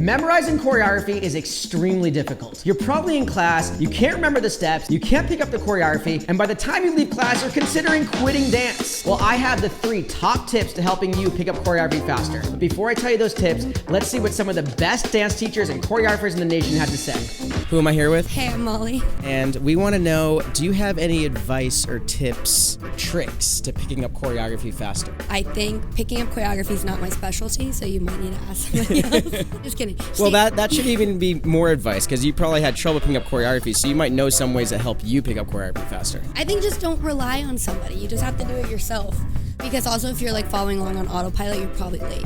Memorizing choreography is extremely difficult. You're probably in class, you can't remember the steps, you can't pick up the choreography, and by the time you leave class, you're considering quitting dance. Well, I have the 3 top tips to helping you pick up choreography faster. But before I tell you those tips, let's see what some of the best dance teachers and choreographers in the nation have to say. Who am I here with? Hey, I'm Molly. And we want to know, do you have any advice or tips or tricks to picking up choreography faster? I think picking up choreography is not my specialty, so you might need to ask somebody else. Just kidding. Well, that should even be more advice, because you probably had trouble picking up choreography, so you might know some ways that help you pick up choreography faster. I think just don't rely on somebody. You just have to do it yourself. Because also if you're like following along on autopilot, you're probably late.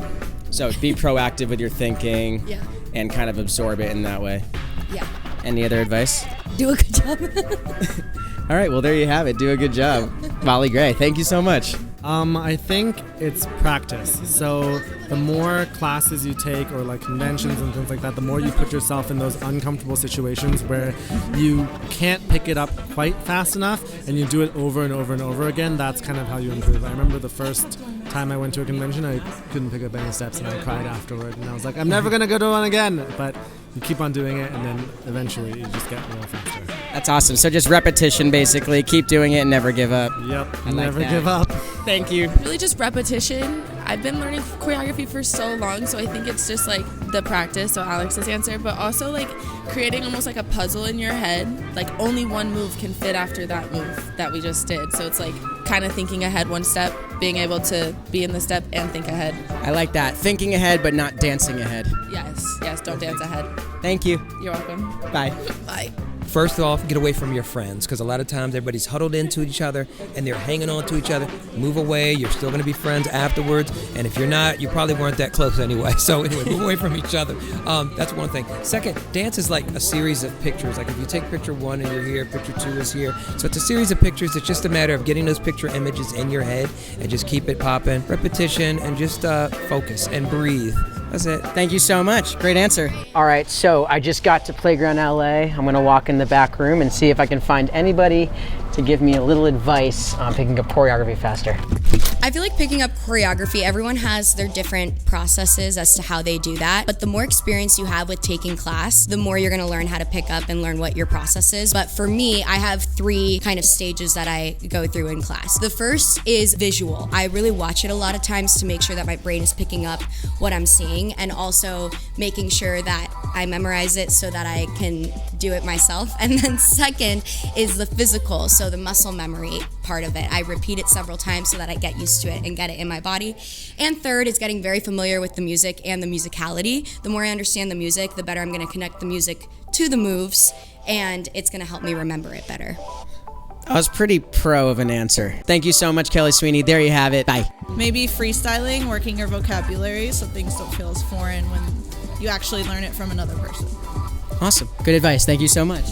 So be proactive with your thinking and kind of absorb it in that way. Yeah. Any other advice? Do a good job. All right, well, there you have it. Do a good job. Molly Gray, thank you so much. I think it's practice. So the more classes you take or like conventions and things like that, the more you put yourself in those uncomfortable situations where you can't pick it up quite fast enough and you do it over and over and over again, that's kind of how you improve. I remember the first time I went to a convention, I couldn't pick up any steps and I cried afterward. And I was like, I'm never going to go to one again. But you keep on doing it and then eventually you just get a little faster. That's awesome. So just repetition, basically. Keep doing it and never give up. Yep, never give up. Thank you. Really just repetition. I've been learning choreography for so long, so I think it's just like the practice, so Alex's answer, but also like creating almost like a puzzle in your head. Like only one move can fit after that move that we just did. So it's like kind of thinking ahead one step, being able to be in the step and think ahead. I like that. Thinking ahead, but not dancing ahead. Yes, don't dance ahead. Thank you. You're welcome. Bye. Bye. First off, get away from your friends, because a lot of times everybody's huddled into each other and they're hanging on to each other. Move away. You're still going to be friends afterwards. And if you're not, you probably weren't that close anyway. So anyway, move away from each other. That's one thing. Second, dance is like a series of pictures. Like if you take picture 1 and you're here, picture 2 is here. So it's a series of pictures. It's just a matter of getting those picture images in your head and just keep it popping. Repetition and just focus and breathe. That's it. Thank you so much. Great answer. All right, so I just got to Playground LA. I'm gonna walk in the back room and see if I can find anybody to give me a little advice on picking up choreography faster. I feel like picking up choreography, everyone has their different processes as to how they do that. But the more experience you have with taking class, the more you're gonna learn how to pick up and learn what your process is. But for me, I have 3 kind of stages that I go through in class. The first is visual. I really watch it a lot of times to make sure that my brain is picking up what I'm seeing and also making sure that I memorize it so that I can do it myself. And then second is the physical, so the muscle memory part of it. I repeat it several times so that I get used to it and get it in my body. And third is getting very familiar with the music and the musicality. The more I understand the music, the better I'm gonna connect the music to the moves, and it's gonna help me remember it better. That was pretty pro of an answer. Thank you so much, Kelly Sweeney. There you have it. Bye. Maybe freestyling, working your vocabulary so things don't feel as foreign when you actually learn it from another person. Awesome. Good advice. Thank you so much.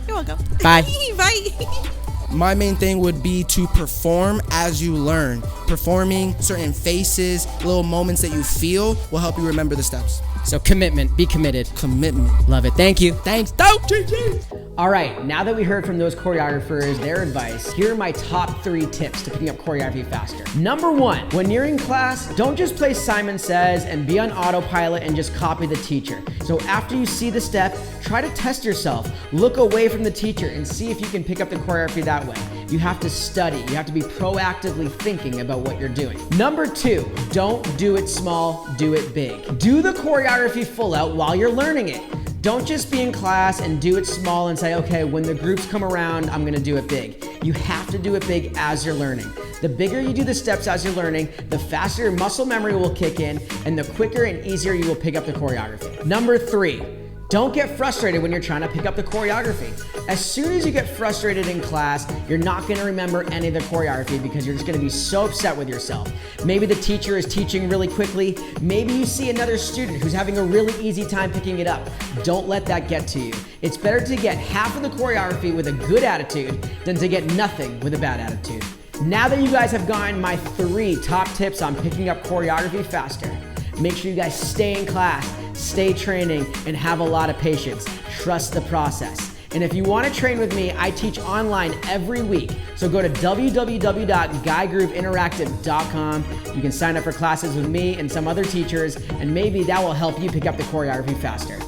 You're welcome. Bye. Bye. My main thing would be to perform as you learn. Performing certain faces, little moments that you feel will help you remember the steps. So commitment. Be committed. Commitment. Love it. Thank you. Thanks. Don't GG. All right, now that we heard from those choreographers, their advice, here are my top 3 tips to picking up choreography faster. Number 1, when you're in class, don't just play Simon Says and be on autopilot and just copy the teacher. So after you see the step, try to test yourself. Look away from the teacher and see if you can pick up the choreography that way. You have to study. You have to be proactively thinking about what you're doing. Number 2, don't do it small, do it big. Do the choreography full out while you're learning it. Don't just be in class and do it small and say, okay, when the groups come around, I'm gonna do it big. You have to do it big as you're learning. The bigger you do the steps as you're learning, the faster your muscle memory will kick in and the quicker and easier you will pick up the choreography. Number 3, don't get frustrated when you're trying to pick up the choreography. As soon as you get frustrated in class, you're not gonna remember any of the choreography because you're just gonna be so upset with yourself. Maybe the teacher is teaching really quickly. Maybe you see another student who's having a really easy time picking it up. Don't let that get to you. It's better to get half of the choreography with a good attitude than to get nothing with a bad attitude. Now that you guys have gotten my 3 top tips on picking up choreography faster, make sure you guys stay in class, stay training, and have a lot of patience. Trust the process. And if you want to train with me, I teach online every week. So go to www.guigrooveinteractive.com. You can sign up for classes with me and some other teachers, and maybe that will help you pick up the choreography faster.